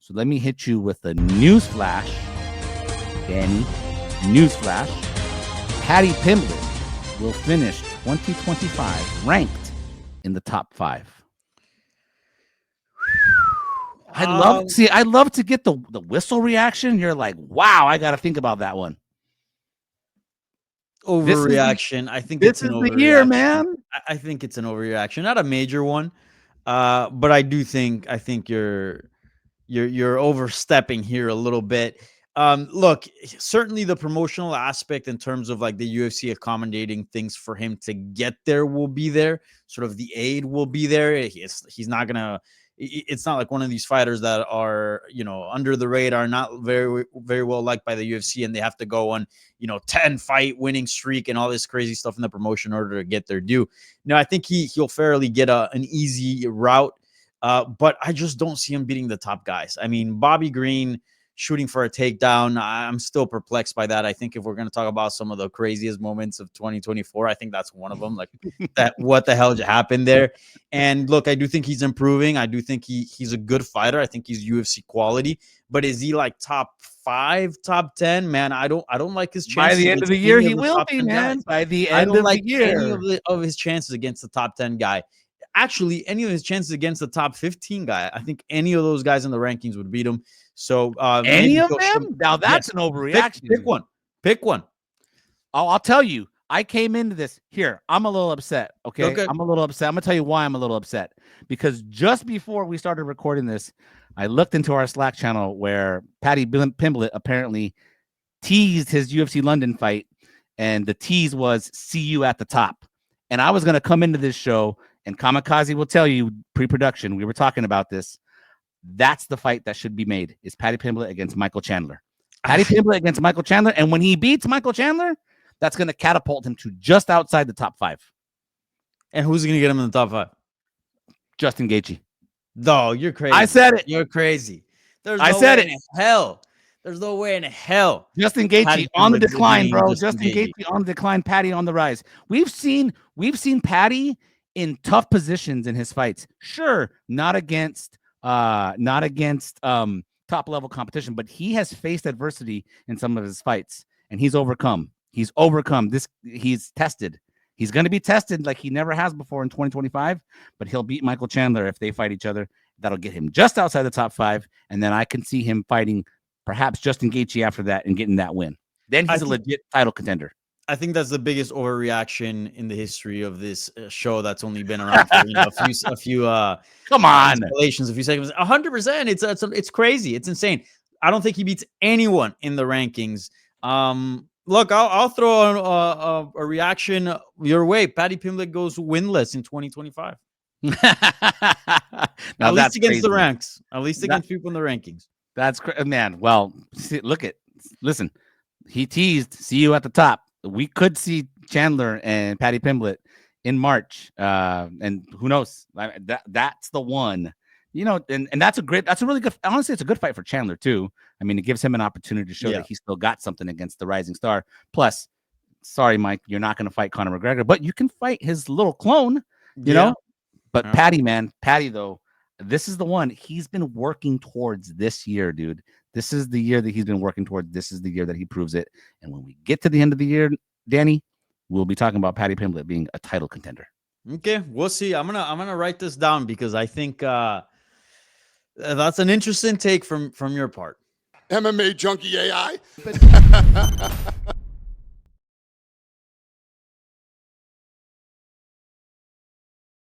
So let me hit you with a news flash, Danny. News flash. Paddy Pimblett will finish 2025 ranked in the top 5. I love to get the whistle reaction. You're like, wow, I got to think about that one. Overreaction. I think this it's an is overreaction. the year, man. I think it's an overreaction, not a major one, but I think you're overstepping here a little bit. Look, certainly the promotional aspect in terms of like the UFC accommodating things for him to get there will be there. Sort of the aid will be there. He's not gonna. It's not like one of these fighters that are, under the radar, not very, very well liked by the UFC, and they have to go on, 10 fight winning streak and all this crazy stuff in the promotion in order to get their due. No, I think he'll fairly get an easy route, but I just don't see him beating the top guys. I mean, Bobby Green shooting for a takedown, I'm still perplexed by that. I think if we're going to talk about some of the craziest moments of 2024, I think that's one of them. Like that, what the hell happened there? And look, I do think he's improving. I do think he's a good fighter. I think he's UFC quality. But is he like top 5, top 10? Man, I don't like his chances. By the end of the year, he will be, man. By the end of the year, any of his chances against the top 10 guy. Actually, any of his chances against the top 15 guy, I think any of those guys in the rankings would beat him. So any of them? Now that's an overreaction. Pick one. I'll tell you. I came into this here. I'm a little upset. Okay. I'm a little upset. I'm gonna tell you why I'm a little upset. Because just before we started recording this, I looked into our Slack channel where Paddy Pimblett apparently teased his UFC London fight, and the tease was "see you at the top." And I was gonna come into this show, and Kamikaze will tell you pre-production. We were talking about this. That's the fight that should be made, is Paddy Pimblett against Michael Chandler. Paddy Pimblett against Michael Chandler. And when he beats Michael Chandler, that's going to catapult him to just outside the top 5. And who's going to get him in the top 5? Justin Gaethje. No, you're crazy. I said it. You're crazy. I said it. There's no way in hell. Justin Gaethje on the decline, bro. Justin Gaethje on the decline. Paddy on the rise. We've seen Paddy in tough positions in his fights. Sure, not against top level competition, but he has faced adversity in some of his fights, and he's overcome this. He's tested. He's going to be tested like he never has before in 2025, but he'll beat Michael Chandler if they fight each other. That'll get him just outside the top 5, and then I can see him fighting perhaps Justin Gaethje after that and getting that win. Then he's a legit title contender. I think that's the biggest overreaction in the history of this show that's only been around for a few come on, relations, a few seconds. 100%. It's crazy. It's insane. I don't think he beats anyone in the rankings. Look, I'll throw a reaction your way. Paddy Pimblett goes winless in 2025. At least against the ranks. At least against people in the rankings. That's man. Well, listen. He teased, "see you at the top." We could see Chandler and Paddy Pimblett in March, and who knows? That's the one, and that's a really good. Honestly, it's a good fight for Chandler too. I mean, it gives him an opportunity to show that he still got something against the rising star. Plus, sorry, Mike, you're not going to fight Conor McGregor, but you can fight his little clone, you know. But Paddy though, this is the one he's been working towards this year, dude. This is the year that he's been working towards. This is the year that he proves it. And when we get to the end of the year, Danny, we'll be talking about Paddy Pimblett being a title contender. Okay, we'll see. I'm gonna write this down because I think that's an interesting take from your part. MMA Junkie AI.